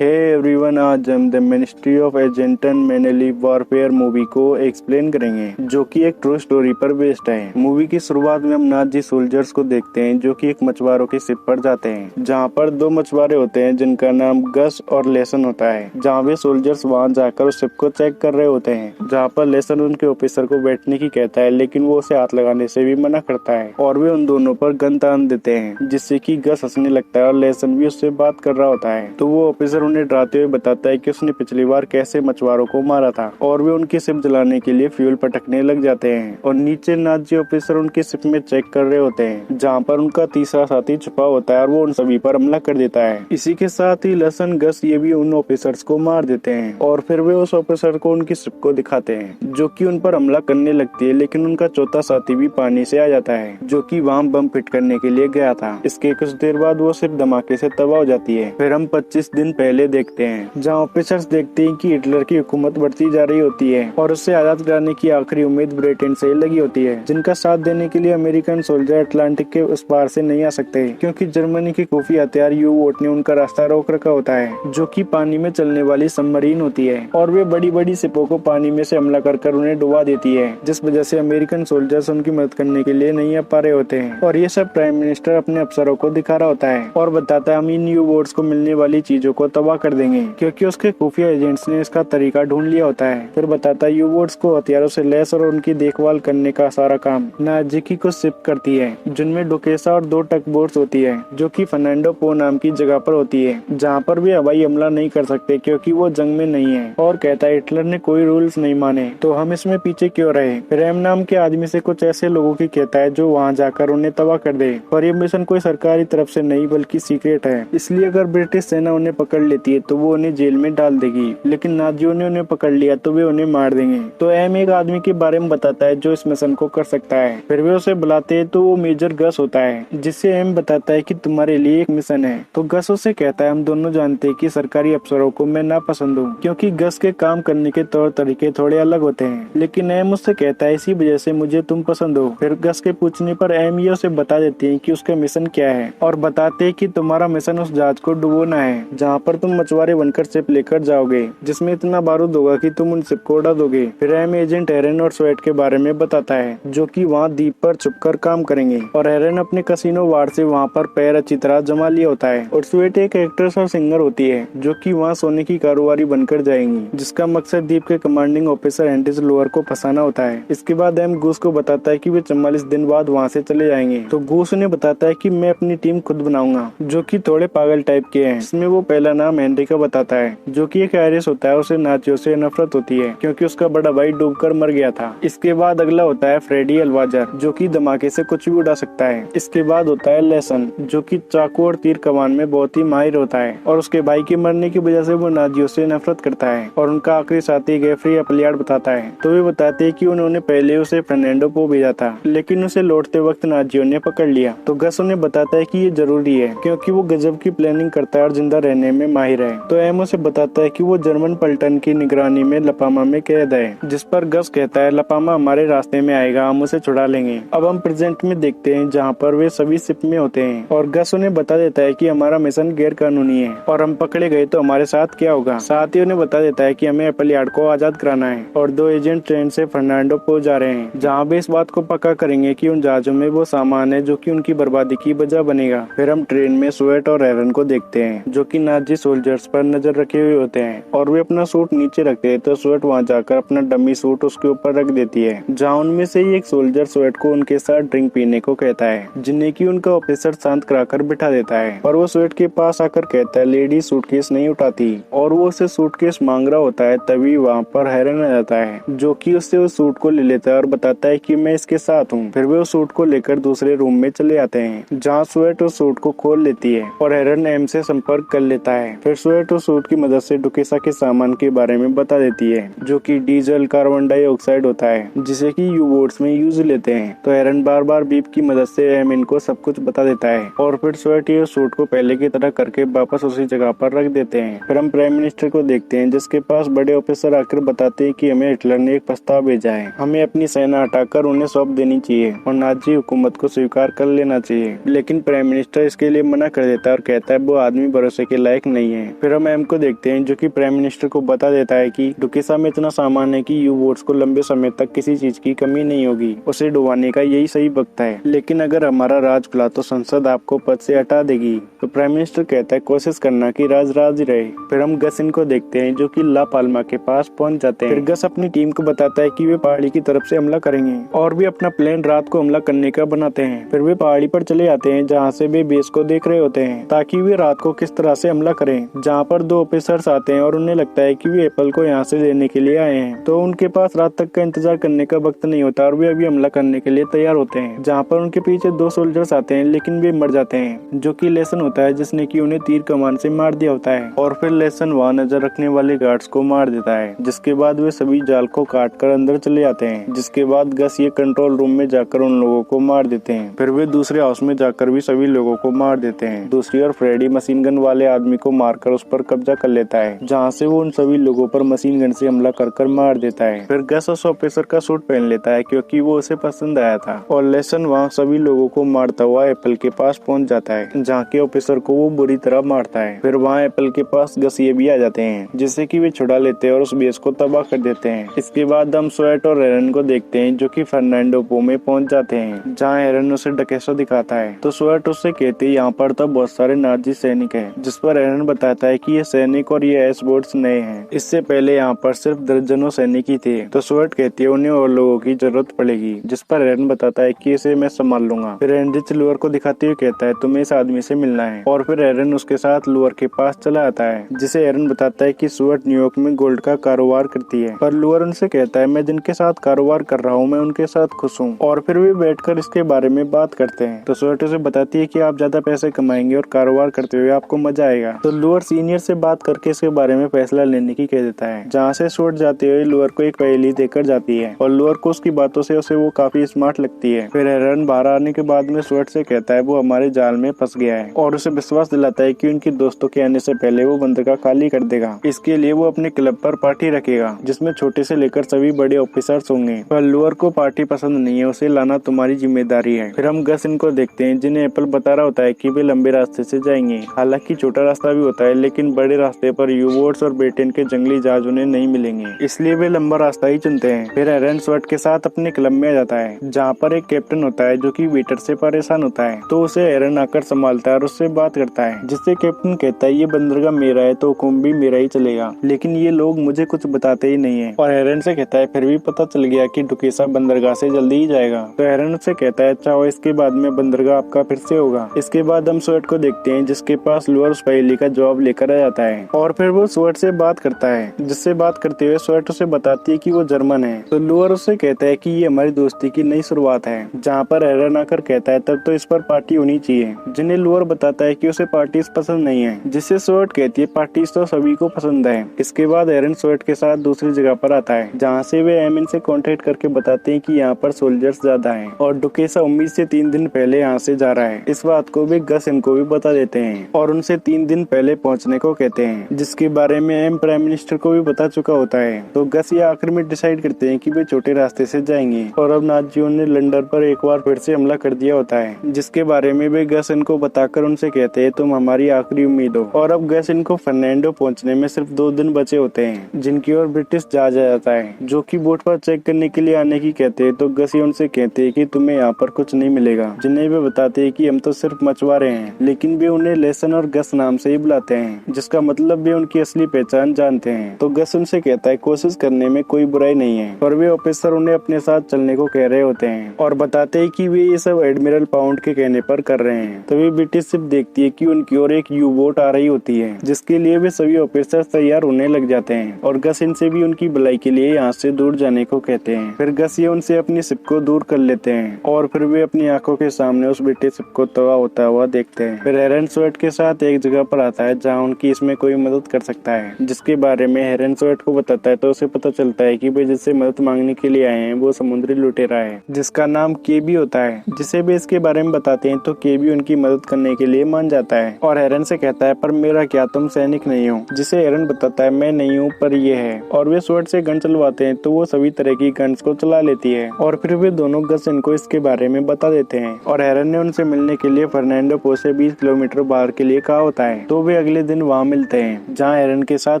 हे everyone, आज हम the ministry of ungentlemanly warfare movie को एक्सप्लेन करेंगे, जो कि एक ट्रू स्टोरी पर बेस्ड है। मूवी की शुरुआत में हम नाजी सोल्जर्स को देखते हैं, जो कि एक मछुआरों के शिप पर जाते हैं, जहां पर दो मछुआरे होते हैं जिनका नाम गस और लेसन होता है। जहां वे सोल्जर्स वहां जाकर उस शिप को चेक कर रहे होते हैं, जहां पर लेसन उनके ऑफिसर को बैठने की कहता है, लेकिन वो उसे हाथ लगाने से भी मना करता है और वे उन दोनों पर गन तान देते हैं, जिससे कि गस हंसने लगता है और लेसन भी उससे बात कर रहा होता है। तो वो ऑफिसर उन्हें डराते हुए बताता है कि उसने पिछली बार कैसे मछुआरों को मारा था, और वे उनकी शिप जलाने के लिए फ्यूल पटकने लग जाते हैं। और नीचे नाजी ऑफिसर उनकी शिप में चेक कर रहे होते हैं, जहाँ पर उनका तीसरा साथी छुपा होता है और वो उन सभी पर हमला कर देता है। इसी के साथ ही लेसन गस ये भी उन ऑफिसर्स को मार देते हैं और फिर वे उस ऑफिसर को उनकी शिप को दिखाते हैं, जो कि उन पर हमला करने लगती है। लेकिन उनका चौथा साथी भी पानी से आ जाता है, जो कि वहाँ बम फिट करने के लिए गया था। इसके कुछ देर बाद वो शिप धमाके से तबाह हो जाती है। फिर हम 25 दिन पहले देखते हैं, जहाँ ऑफिसर्स देखते हैं कि हिटलर की हुकूमत बढ़ती जा रही होती है और उससे आजाद कराने की आखिरी उम्मीद ब्रिटेन से लगी होती है, जिनका साथ देने के लिए अमेरिकन सोल्जर अटलांटिक के उस पार से नहीं आ सकते, क्योंकि जर्मनी की खुफिया हथियार यू-बोट ने उनका रास्ता रोक रखा होता है, जो कि पानी में चलने वाली सबमरीन होती है, और वे बड़ी बड़ी शिपों को पानी में से हमला कर उन्हें डुबा देती है, जिस वजह से अमेरिकन सोल्जर्स उनकी मदद करने के लिए नहीं आ पा रहे होते हैं। और ये सब प्राइम मिनिस्टर अपने अफसरों को दिखा रहा होता है और बताता है हम इन यू-बोट्स को मिलने वाली चीजों को तबाह कर देंगे, क्योंकि उसके खुफिया एजेंट्स ने इसका तरीका ढूंढ लिया होता है। फिर बताता है यू-बोट्स को हथियारों से लैस और उनकी देखभाल करने का सारा काम नाजी की कुछ शिप करती है, जिनमें डुकेसा और 2 टग बोट्स होती है, जो कि फर्नांडो पो नाम की जगह पर होती है, जहाँ पर वे हवाई हमला नहीं कर सकते क्योंकि वो जंग में नहीं है। और कहता है हिटलर ने कोई रूल्स नहीं माने, तो हम इसमें पीछे क्यों रहे। रैम नाम के आदमी से कुछ ऐसे लोगों की कहता है जो वहाँ जाकर उन्हें तबाह कर दे, और ये मिशन कोई सरकारी तरफ से नहीं बल्कि सीक्रेट है, इसलिए अगर ब्रिटिश सेना उन्हें पकड़ लेती है तो वो उन्हें जेल में डाल देगी, लेकिन नाजियों ने उन्हें पकड़ लिया तो वे उन्हें मार देंगे। तो एम एक आदमी के बारे में बताता है जो इस मिशन को कर सकता है। फिर वे उसे बुलाते हैं तो वो मेजर गस होता है, जिससे एम बताता है कि तुम्हारे लिए एक मिशन है। तो गस उसे कहता है हम दोनों जानते हैं कि सरकारी अफसरों को मैं ना पसंद हूँ, क्योंकि गस के काम करने के तौर तरीके थोड़े अलग होते हैं, लेकिन एम उससे कहता है इसी वजह से मुझे तुम पसंद हो। फिर गस के पूछने पर एम ये उसे बता देती है कि उसका मिशन क्या है, और बताते हैं कि तुम्हारा मिशन उस जहाज को डुबोना है जहाँ पर तुम मछुआरे बनकर शिप लेकर जाओगे, जिसमें इतना बारूद होगा कि तुम उन शिप को उड़ा दोगे। फिर एम एजेंट हेरन और स्वेट के बारे में बताता है, जो कि वहाँ द्वीप पर छुपकर काम करेंगे, और हेरन अपने कसिनो वार से वहाँ पर पैर अच्छी तरह जमा लिया होता है। और स्वेट एक एक्ट्रेस और सिंगर होती है, जो कि वहाँ सोने की कारोबारी बनकर जाएंगी, जिसका मकसद द्वीप के कमांडिंग ऑफिसर एंटिस लोअर को फंसाना होता है। इसके बाद एम गूस को बताता है कि वे 44 दिन बाद वहाँ से चले जाएंगे। तो गूस उन्हें बताता है कि मैं अपनी टीम खुद बनाऊंगा, जो कि थोड़े पागल टाइप के हैं। इसमें वो पहला नाम हेनरी का बताता है, जो कि एक आयरिश होता है। उसे नाजियों से नफरत होती है क्योंकि उसका बड़ा भाई डूबकर मर गया था। इसके बाद अगला होता है फ्रेडी अल्वाजर, जो कि धमाके से कुछ भी उड़ा सकता है। इसके बाद होता है लेसन, जो कि चाकू और तीर कमान में बहुत ही माहिर होता है, और उसके भाई के मरने की वजह से वो नाजियों से नफरत करता है। और उनका आखिरी साथी गेफ्री अपलियाड बताता है, तो वे बताते हैं कि उन्होंने पहले उसे फर्नांडो को भेजा था, लेकिन उसे लौटते वक्त नाजियों ने पकड़ लिया। तो गस उन्हें बताता है कि ये जरूरी है क्योंकि वो गजब की प्लानिंग करता है और जिंदा रहने में माहिर है। तो एम उसे बताता है कि वो जर्मन पलटन की निगरानी में लपामा में कैद है, जिस पर गस कहता है लपामा हमारे रास्ते में आएगा, हम उसे छुड़ा लेंगे। अब हम प्रेजेंट में देखते हैं, जहाँ पर वे सभी शिप में होते हैं, और गस उन्हें बता देता है कि हमारा मिशन गैर कानूनी है और हम पकड़े गए तो हमारे साथ क्या होगा। साथ ही उन्हें बता देता है कि हमें अपलियाड को आजाद कराना है, और 2 एजेंट ट्रेन से फर्नांडो पहुंच जा रहे हैं, जहाँ वे इस बात को पक्का करेंगे कि उन जहाजों में वो सामान है जो कि उनकी बर्बादी की वजह बनेगा। फिर हम ट्रेन में स्वेट और हेरन को देखते हैं, जो कि नाजी सोल्जर्स पर नजर रखे हुए होते हैं, और वे अपना सूट नीचे रखते हैं। तो स्वेट वहाँ जाकर अपना डमी सूट उसके ऊपर रख देती है, जहाँ उनमें से ही एक सोल्जर स्वेट को उनके साथ ड्रिंक पीने को कहता है, जिन्हें की उनका ऑफिसर शांत कराकर बिठा देता है। और वो स्वेट के पास आकर कहता है लेडी सूटकेस नहीं उठाती, और वो उसे सूटकेस मांग रहा होता है। तभी वहाँ पर हेरन आ जाता है, जो कि उससे उस सूट को ले लेता है और बताता है कि मैं इसके साथ हूँ। फिर वे उस सूट को लेकर दूसरे रूम में चले आते हैं, जहाँ स्वेट उस सूट को खोल लेती है और हेरन एम से संपर्क कर लेता है। फिर स्वेट उस सूट की मदद से डुकेसा के सामान के बारे में बता देती है, जो कि डीजल कार्बन डाइऑक्साइड होता है, जिसे कि यू-बोट्स में यूज लेते हैं। तो हेरन बार बार बीप की मदद से एम इनको सब कुछ बता देता है, और फिर स्वेट ये सूट को पहले की तरह करके वापस उसी जगह पर रख देते हैं। फिर हम प्राइम मिनिस्टर को देखते हैं, जिसके पास बड़े ऑफिसर आकर बताते हैं कि हमें हिटलर ने एक प्रस्ताव भेजा है, हमें अपनी सेना हटाकर उन्हें सौंप देनी चाहिए और नाजी हुकूमत को स्वीकार कर लेना चाहिए। लेकिन प्राइम मिनिस्टर इसके लिए मना कर देता है और कहता है वो आदमी भरोसे के लायक नहीं नहीं है। फिर हम एम को देखते हैं जो कि प्राइम मिनिस्टर को बता देता है कि डुकेसा में इतना सामान है कि यू बोट्स को लंबे समय तक किसी चीज की कमी नहीं होगी, उसे डुबाने का यही सही वक्त है। लेकिन अगर हमारा राज खुला तो संसद आपको पद से हटा देगी। तो प्राइम मिनिस्टर कहता है कोशिश करना कि राज राज ही रहे। फिर हम गस इनको देखते हैं जो कि ला पाल्मा के पास पहुंच जाते हैं। फिर गस अपनी टीम को बताता है कि वे पहाड़ी की तरफ से हमला करेंगे और भी अपना प्लान रात को हमला करने का बनाते हैं। फिर वे पहाड़ी पर चले आते हैं जहाँ से वे बेस को देख रहे होते हैं ताकि वे रात को किस तरह से हमला करें। जहाँ पर दो ऑफिसर्स आते हैं और उन्हें लगता है कि वे एप्पल को यहाँ से लेने के लिए आए हैं, तो उनके पास रात तक का इंतजार करने का वक्त नहीं होता और वे अभी हमला करने के लिए तैयार होते हैं। जहाँ पर उनके पीछे दो सोल्जर्स आते हैं लेकिन वे मर जाते हैं, जो कि लेसन होता है जिसने कि उन्हें तीर कमान से मार दिया होता है। और फिर लेसन वहाँ नजर रखने वाले गार्ड्स को मार देता है, जिसके बाद वे सभी जाल को काट कर अंदर चले जाते हैं। जिसके बाद गस ये कंट्रोल रूम में जाकर उन लोगों को मार देते हैं। फिर वे दूसरे हाउस में जाकर भी सभी लोगों को मार देते हैं। दूसरी ओर फ्रेडी मशीन गन वाले आदमी को मारकर उस पर कब्जा कर लेता है, जहाँ से वो उन सभी लोगों पर मशीन गन से हमला कर मार देता है। फिर गस उस ऑफिसर का सूट पहन लेता है क्योंकि वो उसे पसंद आया था और लेसन वहाँ सभी लोगों को मारता हुआ एप्पल के पास पहुँच जाता है, जहाँ के ऑफिसर को वो बुरी तरह मारता है। फिर वहाँ एप्पल के पास गस ये भी आ जाते हैं जिससे कि वे छुड़ा लेते हैं और उस बेस को तबाह कर देते हैं। इसके बाद हम स्वेट और एरन को देखते हैं जो कि फर्नांडो पो में पहुंच जाते हैं, जहाँ एरन उसे डकेसा दिखाता है। तो स्वेट उससे कहते हैं यहाँ पर तो बहुत सारे नाजी सैनिक हैं, जिस पर एरन बताता है कि ये सैनिक और ये एस बोट्स नए हैं, इससे पहले यहाँ पर सिर्फ दर्जनों सैनिक ही थे। तो स्वेट कहती है उन्हें और लोगों की जरूरत पड़ेगी, जिस पर एरन बताता है कि इसे मैं संभाल लूंगा। फिर एनरिच लुअर को दिखाते हुए कहता है तुम्हें इस आदमी से मिलना है और फिर एरन उसके साथ लुअर के पास चला आता है, जिसे एरन बताता है कि स्वेट न्यूयॉर्क में गोल्ड का कारोबार करती है। पर लुअर उनसे कहता है मैं जिनके साथ कारोबार कर रहा हूँ मैं उनके साथ खुश हूँ। और फिर वे बैठकर इसके बारे में बात करते हैं। तो स्वेट उसे बताती है कि आप ज्यादा पैसे कमाएंगे और कारोबार करते हुए आपको मजा आएगा। तो लुअर सीनियर से बात करके इसके बारे में फैसला लेने की कह देता है, जहाँ से स्वेट जाते हुए लुअर को एक पहेली देकर जाती है और लुअर को उसकी बातों से उसे वो काफी स्मार्ट लगती है। फिर एरन बाहर आने के बाद में स्वेट से कहता है वो हमारे जाल में फंस गया है और उसे विश्वास दिलाता है कि उनके दोस्तों के आने से पहले वो बंदरगाह खाली कर देगा। इसके लिए वो अपने क्लब पर पार्टी रखेगा जिसमें छोटे से लेकर सभी बड़े ऑफिसर्स होंगे। पर लुअर को पार्टी पसंद नहीं है, उसे लाना तुम्हारी जिम्मेदारी है। फिर हम गस इनको देखते हैं जिन्हें एप्पल बता रहा होता है कि वे लंबे रास्ते से जाएंगे। हालांकि छोटा रास्ता भी होता है लेकिन बड़े रास्ते पर यू-बोट्स और ब्रिटेन के जंगली जहाज उन्हें नहीं मिलेंगे, इसलिए वे लंबा रास्ता ही चुनते हैं। फिर एरन स्वेट के साथ अपने क्लब में आ जाता है जहाँ पर एक कैप्टन होता है जो कि वेटर से परेशान होता है। तो उसे एरन आकर संभालता है और उससे बात करता है, जिससे कैप्टन कहता है ये बंदरगाह मेरा है तो हुक्म भी मेरा ही चलेगा, लेकिन ये लोग मुझे कुछ बताते ही नहीं है। और एरन से कहता है फिर भी पता चल गया कि डुकेसा बंदरगाह से जल्दी ही जाएगा। तो एरन उससे कहता है अच्छा और इसके बाद में बंदरगाह आपका फिर से होगा। इसके बाद हम स्वेट को देखते हैं जिसके पास लुअर उस पहेली का जवाब लेकर आ जाता है और फिर वो स्वेट से बात करता है, जिससे बात करते हुए स्वेट उसे बताती है कि वो जर्मन है। तो लुअर उससे कहता है कि ये हमारी दोस्ती की नई शुरुआत है, जहाँ पर एरन आकर कहता है तब तो इस पर पार्टी होनी चाहिए, जिन्हें लुअर बताता है कि उसे पार्टीज पसंद नहीं है, जिससे स्वेट कहती है पार्टीज तो सभी को पसंद है। इसके बाद एरन स्वेट के साथ दूसरी जगह पर आता है जहाँ से वे एमिन से कांटेक्ट करके बताते हैं कि यहाँ पर सोल्जर्स ज्यादा हैं और डुकेसा उम्मीद से 3 दिन पहले यहाँ से जा रहा है। इस बात को वे गस इनको भी बता देते हैं और उनसे 3 दिन पहले पहुँचने को कहते हैं, जिसके बारे में एम प्राइम मिनिस्टर को भी बता चुका होता है। तो गस ये आखिर में डिसाइड करते हैं कि वे छोटे रास्ते से जाएंगे और अब नाजियों ने लंदन पर एक बार फिर से हमला कर दिया होता है, जिसके बारे में वे गस इनको बताकर उनसे कहते हैं तुम हमारी आखिरी उम्मीद हो। और अब गस इनको फर्नांडो पहुंचने में सिर्फ 2 दिन बचे होते हैं, जिनकी ओर ब्रिटिश जहाज आ जाता है जो कि बोट पर चेक करने के लिए आने की कहते हैं। तो गस उनसे कहते हैं कि तुम्हें यहाँ पर कुछ नहीं मिलेगा, जिन्हें वे बताते हैं कि हम तो सिर्फ मछुआरे हैं, लेकिन वे उन्हें लेसन और गस नाम से ही बुलाते हैं, जिसका मतलब वे उनकी असली पहचान जानते हैं। तो गस उनसे कहता है कोशिश करने में कोई बुराई नहीं है और वे ऑफिसर उन्हें अपने साथ चलने को कह रहे होते हैं और बताते हैं कि वे ये सब एडमिरल पाउंड के कहने पर कर रहे हैं। तो वे ब्रिटिश शिप देखती है कि उनकी ओर एक यू बोट आ रही होती है, जिसके लिए वे सभी ऑफिसर तैयार होने लग जाते हैं और गस इनसे भी उनकी भलाई के लिए यहाँ से दूर जाने को कहते हैं। फिर गस ये उनसे अपनी शिप को दूर कर लेते हैं और फिर वे अपनी आंखों के सामने उस ब्रिटिश शिप को तबाह होता हुआ देखते हैं। फिर एरन स्वेट के साथ एक जगह पर आता है जहाँ उनकी इसमें कोई मदद कर सकता है, जिसके बारे में एरन स्वेट को बताता है। तो उसे पता चलता है कि वे जिससे मदद मांगने के लिए आए हैं वो समुद्री लुटेरा है, जिसका नाम केबी होता है, जिसे वे इसके बारे में बताते हैं। तो केबी उनकी मदद करने के लिए मान जाता है और एरन से कहता है पर मेरा क्या, तुम सैनिक नहीं हो, जिसे एरन बताता है मैं नहीं हूँ पर ये है। और वे स्वेट से गन चलवाते हैं तो वो सभी तरह की गन्स को चला लेती है और फिर वे दोनों गस इनको इसके बारे में बता देते हैं और एरन ने उनसे मिलने के लिए फर्नांडो पो से 20 किलोमीटर बाहर के लिए कहा होता है। तो वे वे अगले दिन वहाँ मिलते हैं जहाँ एरन के साथ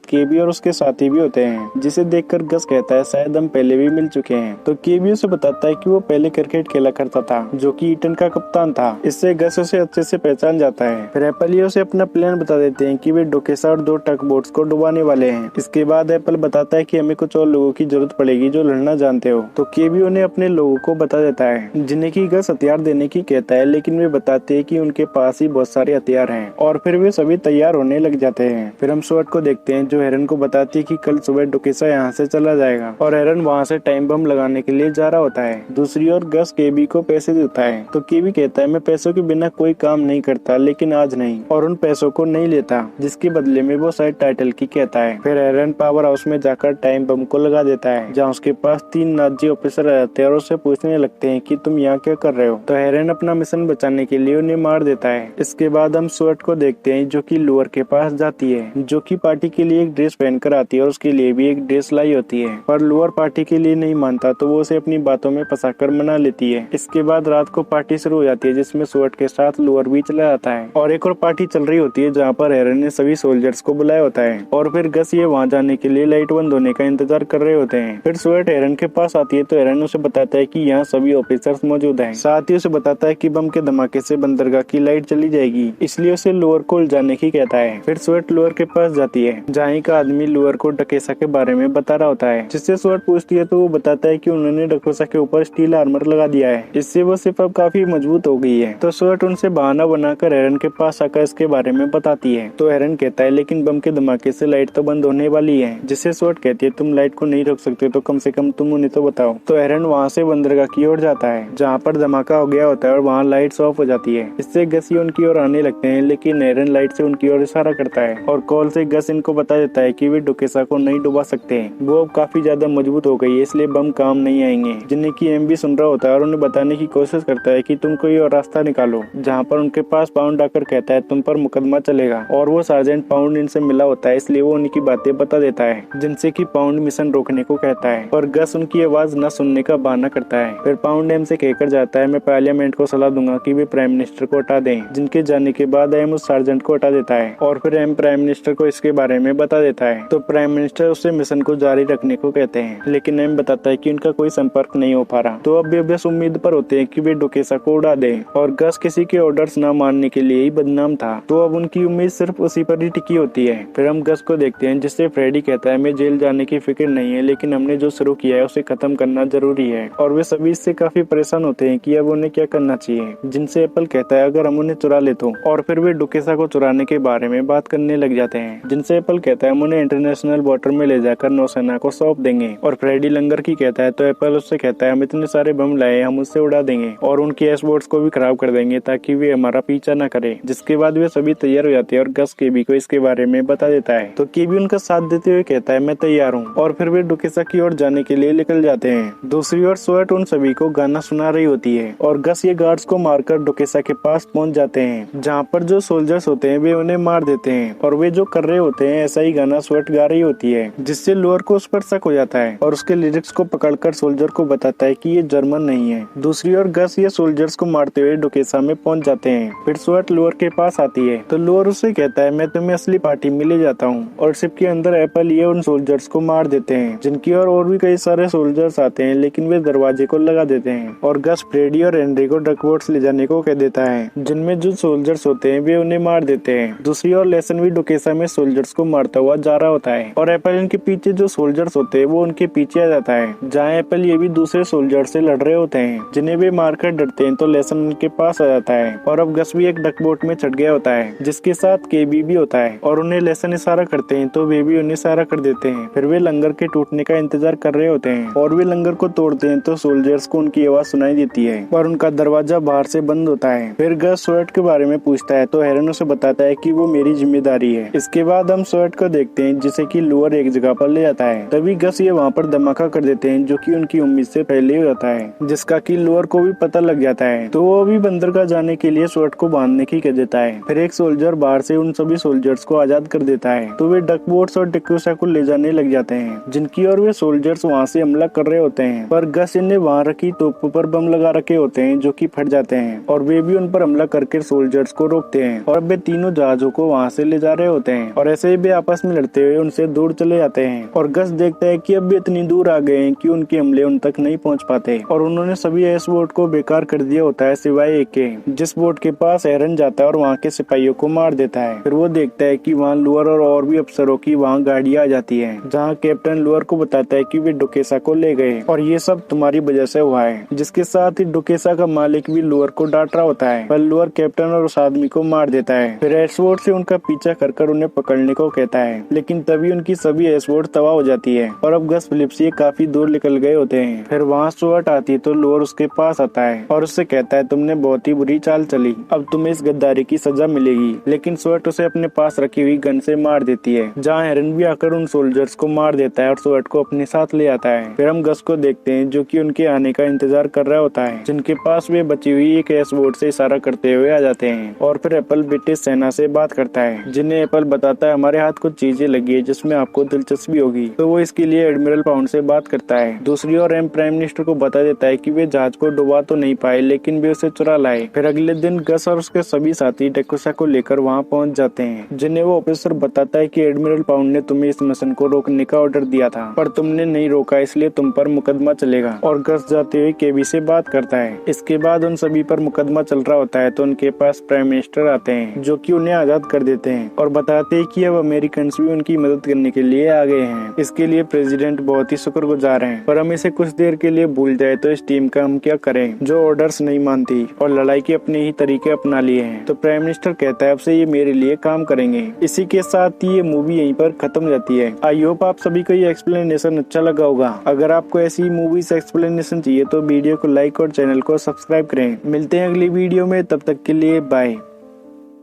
केबी और उसके साथी भी होते हैं, जिसे देखकर गस कहता है शायद हम पहले भी मिल चुके हैं। तो केबी उसे बताता है कि वो पहले क्रिकेट खेला करता था, जो कि ईटन का कप्तान था। इससे गस उसे अच्छे से पहचान जाता है। फिर एप्पल ये उसे अपना प्लान बता देते हैं कि वे डोकेसा और 2 टग बोट्स को डुबाने वाले हैं। इसके बाद एप्पल बताता है कि हमें कुछ और लोगों की जरूरत पड़ेगी जो लड़ना जानते हो। तो केबी उन्हें अपने लोगों को बता देता है, जिन्हें की गस हथियार देने की कहता है, लेकिन वे बताते हैं कि उनके पास ही बहुत सारे हथियार हैं। और फिर वे सभी तैयार होने लग जाते हैं। फिर हम स्वर्ट को देखते हैं जो हेरन को बताती है कि कल सुबह डोकेसा यहाँ से चला जाएगा और हेरन वहाँ से टाइम बम लगाने के लिए जा रहा होता है। दूसरी ओर गस केबी को पैसे देता है। तो केबी कहता है मैं पैसों के बिना कोई काम नहीं करता, लेकिन आज नहीं, और उन पैसों को नहीं लेता, जिसके बदले में वो शायद टाइटल की कहता है। फिर हेरन पावर हाउस में जाकर टाइम बम को लगा देता है, जहाँ उसके पास 3 नाजी ऑफिसर रहते हैं और उससे पूछने लगते हैं कि तुम यहाँ क्या कर रहे हो। तो हेरन अपना मिशन बचाने के लिए उन्हें मार देता है। इसके बाद हम स्वर्ट को देखते हैं जो कि लोअर के पास जाती है, जो कि पार्टी के लिए एक ड्रेस पहनकर आती है और उसके लिए भी एक ड्रेस लाई होती है। पर लोअर पार्टी के लिए नहीं मानता, तो वो उसे अपनी बातों में फंसाकर मना लेती है। इसके बाद रात को पार्टी शुरू हो जाती है, जिसमें स्वर्ट के साथ लोअर भी चला जाता है और एक और पार्टी चल रही होती है जहाँ पर हेरन ने सभी सोल्जर्स को बुलाया होता है। और फिर गस ये वहाँ जाने के लिए लाइट बंद होने का इंतजार कर रहे होते हैं। फिर स्वर्ट हेरन के पास आती है तो हेरन उसे बताता है कि यहाँ सभी ऑफिसर्स मौजूद हैं। साथ ही उसे बताता है कि बम के धमाके से बंदरगाह की लाइट चली जाएगी, इसलिए उसे लोअर को उलझाने की कहता है। फिर स्वर्ट लोअर के पास जाती है, जहाँ का आदमी लोअर को डकेसा के बारे में बता रहा होता है, जिससे स्वर्ट पूछती है तो वो बताता है कि उन्होंने डकेसा के ऊपर स्टील आर्मर लगा दिया है, इससे वो सिर्फ अब काफी मजबूत हो गई है। तो स्वर्ट उनसे बहाना बनाकर हेरन के पास आकर इसके बारे में बताती है। तो हेरन कहता है लेकिन बम के धमाके से लाइट तो बंद होने वाली है, जिससे स्वर्ट कहती है तुम लाइट को नहीं रोक सकते तो कम से कम तुम उन्हें तो बताओ। तो हेरन वहाँ से बंदरगाह की ओर जाता है, जहाँ पर धमाका हो गया होता है और वहाँ लाइट्स ऑफ हो जाती है। इससे गस उनकी ओर आने लगते हैं, लेकिन हेरन लाइट से उनकी ओर इशारा करता है और कॉल से गस इनको बता देता है कि वे डोकेसा को नहीं डुबा सकते। वो अब काफी ज्यादा मजबूत हो गई है, इसलिए बम काम नहीं आएंगे। जिन्हें की एम भी सुन रहा होता है और उन्हें बताने की कोशिश करता है कि तुम कोई और रास्ता निकालो, जहाँ पर उनके पास पाउंड आकर कहता है तुम पर मुकदमा चलेगा। और वो सार्जेंट पाउंड इनसे मिला होता है, इसलिए वो उनकी बातें बता देता है, जिनसे की पाउंड मिशन रोकने को कहता है। और गस उनकी आवाज न सुनने का बहाना करता है। फिर पाउंड एम से कहकर जाता है मैं पार्लियामेंट को सलाह दूंगा कि वे प्राइम मिनिस्टर को हटा दें, जिनके जाने के बाद एम उस सार्जेंट को हटा देता है और फिर एम प्राइम मिनिस्टर को इसके बारे में बता देता है। तो प्राइम मिनिस्टर उससे मिशन को जारी रखने को कहते हैं, लेकिन एम बताता है कि उनका कोई संपर्क नहीं हो पा रहा। तो अब वे बस उम्मीद पर होते हैं कि वे डोकेसा को उड़ा दें और गस किसी के ऑर्डर्स न मानने के लिए ही बदनाम था, तो अब उनकी उम्मीद सिर्फ उसी पर ही टिकी होती है। फिर हम गस को देखते हैं, जिससे फ्रेडी कहता है मैं जेल जाने की फिक्र नहीं है, लेकिन हमने जो शुरू किया है उसे खत्म करना जरूरी है। और वे सभी इससे काफी परेशान होते हैं कि अब उन्हें क्या करना चाहिए, जिनसे एप्पल कहता है अगर हम उन्हें चुरा ले तो। और फिर वे डोकेसा को चुराने के बारे में बात करने लग जाते हैं, जिनसे एप्पल कहता है हम उन्हें इंटरनेशनल वाटर में ले जाकर नौसेना को सौंप देंगे। और फ्रेडी लंगर की कहता है तो एप्पल उससे कहता है हम इतने सारे बम लाए हम उससे उड़ा देंगे और उनके एस बोट्स को भी खराब कर देंगे ताकि वे हमारा पीछा न करे। जिसके बाद वे सभी तैयार हो जाते हैं और गस केबी को इसके बारे में बता देता है। तो केबी उनका साथ देते हुए कहता है मैं तैयार हूँ और फिर वे डोकेसा की ओर जाने के लिए निकल जाते हैं। दूसरी ओर स्वर्ट उन सभी को गाना सुना रही होती है और गस ये गार्ड्स को मारकर डोकेसा के पास पहुंच जाते हैं, जहाँ पर जो सोल्जर्स होते हैं वे उन्हें मार देते हैं और वे जो कर रहे होते हैं ऐसा ही गाना स्वर्ट गा रही होती है, जिससे लोअर को उस पर शक हो जाता है और उसके लिरिक्स को पकड़कर सोल्जर को बताता है कि ये जर्मन नहीं है। दूसरी ओर गस ये सोल्जर्स को मारते हुए डोकेसा में पहुंच जाते हैं। फिर स्वर्ट लोअर के पास आती है तो लोअर उससे कहता है मैं तुम्हें असली पार्टी में ले जाता हूँ और शिप के अंदर एप्पल ये उन सोल्जर्स को मार देते हैं, जिनकी और भी कई सारे सोल्जर्स आते हैं, लेकिन वे दरवाजे को लगा देते हैं और गस फ्रेडी और हेनरी को डकबोट्स ले जाने को कह देता है, जिनमें जो सोल्जर्स होते हैं वे उन्हें मार देते हैं। दूसरी ओर लेसन भी डोकेसा में सोल्जर्स को मारता हुआ जा रहा होता है और एप्पल इनके पीछे जो सोल्जर्स होते हैं वो उनके पीछे आ जाता है, जहाँ एप्पल ये भी दूसरे सोल्जर से लड़ रहे होते हैं, जिन्हें वे मारकर डरते हैं। तो लेसन उनके पास आ जाता है और अब गस भी एक डकबोट में चढ़ गया होता है, जिसके साथ केबी भी होता है और उन्हें लेसन इशारा करते हैं तो वे भी उन्हें इशारा कर देते हैं। फिर वे लंगर के टूटने का इंतजार कर रहे होते हैं और वे लंगर को तोड़ते हैं तो सोल्जर्स को उनकी आवाज सुनाई देती है और उनका दरवाजा बाहर से बंद होता है। फिर गस स्वर्ट के बारे में पूछता है तो हेरन उसे बताता है कि वो मेरी जिम्मेदारी है। इसके बाद हम स्वर्ट को देखते हैं, जिसे कि लोअर एक जगह पर ले जाता है। तभी गस ये वहाँ पर धमाका कर देते हैं, जो कि उनकी उम्मीद से पहले हो जाता है, जिसका कि लोअर को भी पता लग जाता है। तो वो अभी बंदरगाह जाने के लिए स्वर्ट को बांधने की कह देता है। फिर एक सोल्जर बाहर से उन सभी सोल्जर्स को आजाद कर देता है, तो वे डकबोट्स और डकोसा को ले जाने लग जाते हैं, जिनकी और वे सोल्जर्स वहाँ से हमला कर रहे होते हैं। पर गस इन्हें वहाँ रखी तोपों पर बम लगा रखे होते हैं, जो कि फट जाते हैं और वे भी उन पर हमला करके सोल्जर्स को रोकते हैं और वे तीनों जहाजों जहाजों को वहाँ से ले जा रहे होते हैं और ऐसे ही वे आपस में लड़ते हुए उनसे दूर चले जाते हैं। और गस देखता है कि अब भी इतनी दूर आ गए हैं कि उनके हमले उन तक नहीं पहुँच पाते और उन्होंने सभी इस बोट को बेकार कर दिया होता है सिवाय एक के, जिस बोट के पास एरन जाता है और वहाँ के सिपाहियों को मार देता है। फिर वो देखता है कि वहाँ लुअर और भी अफसरों की वहाँ गाड़ी आ जाती है, जहाँ कैप्टन लुअर को बताता है कि वे डुकेसा को ले गए और ये सब तुम्हारी वजह से हुआ है। जिसके साथ ही डुकेसा का मालिक भी लुअर को डांट रहा होता है, पर लुअर कैप्टन और उस आदमी को मार देता है। फिर एसवोर्ड से उनका पीछा कर उन्हें पकड़ने को कहता है, लेकिन तभी उनकी सभी एसवोर्ड तबाह हो जाती है और अब गस फिलिप से काफी दूर निकल गए होते हैं। फिर वहाँ स्टुअर्ट आती है तो लुअर उसके पास आता है और उससे कहता है तुमने बहुत ही बुरी चाल चली, अब तुम्हें इस गद्दारी की सजा मिलेगी। लेकिन स्टुअर्ट उसे अपने पास रखी हुई गन से मार देती है, जहाँ हेरन भी आकर उन सोल्जर्स को मार देता है और स्टुअर्ट को अपने साथ ले आता है। फिर हम गस को देखते हैं जो कि उनके आने का इंतजार कर रहा होता है, जिनके पास वे बची हुई एक एसवोर्ड से इशारा करते हुए आ जाते हैं। और फिर एप्पल ब्रिटिश सेना से बात करता है, जिन्हें एप्पल बताता है हमारे हाथ कुछ चीजें लगी है जिसमें आपको दिलचस्पी होगी, तो वो इसके लिए एडमिरल पाउंड से बात करता है। दूसरी ओर एम प्राइम मिनिस्टर को बता देता है कि वे जहाज को डुबा तो नहीं पाए, लेकिन वे उसे चुरा लाए। फिर अगले दिन गस और उसके सभी साथी डेकोसा को लेकर वहाँ पहुँच जाते हैं, जिन्हें वो ऑफिसर बताता है कि एडमिरल पाउंड ने तुम्हें इस मिशन को रोकने का ऑर्डर दिया था, पर तुमने नहीं रोका, इसलिए तुम पर मुकदमा चलेगा। और गस जाते हुए केबी से बात करता है। इसके बाद उन सभी पर मुकदमा चल रहा होता है तो उनके पास प्राइम मिनिस्टर आते हैं, जो कि उन्हें आजाद कर देते हैं और बताते हैं कि अब अमेरिकन भी उनकी मदद करने के लिए आ गए हैं। इसके लिए प्रेसिडेंट बहुत ही शुक्रगुजार हैं, पर हम इसे कुछ देर के लिए भूल जाए तो इस टीम का हम क्या करें जो ऑर्डर्स नहीं मानती और लड़ाई के अपने ही तरीके अपना लिए हैं। तो प्राइम मिनिस्टर कहता है अब से ये मेरे लिए काम करेंगे। इसी के साथ ही ये मूवी यहीं पर खत्म हो जाती है। आई होप आप सभी को ये एक्सप्लेनेशन अच्छा लगा होगा। अगर आपको ऐसी मूवीज एक्सप्लेनेशन चाहिए तो वीडियो को लाइक और चैनल को सब्सक्राइब करें। मिलते हैं अगली वीडियो में, तब तक के लिए बाय।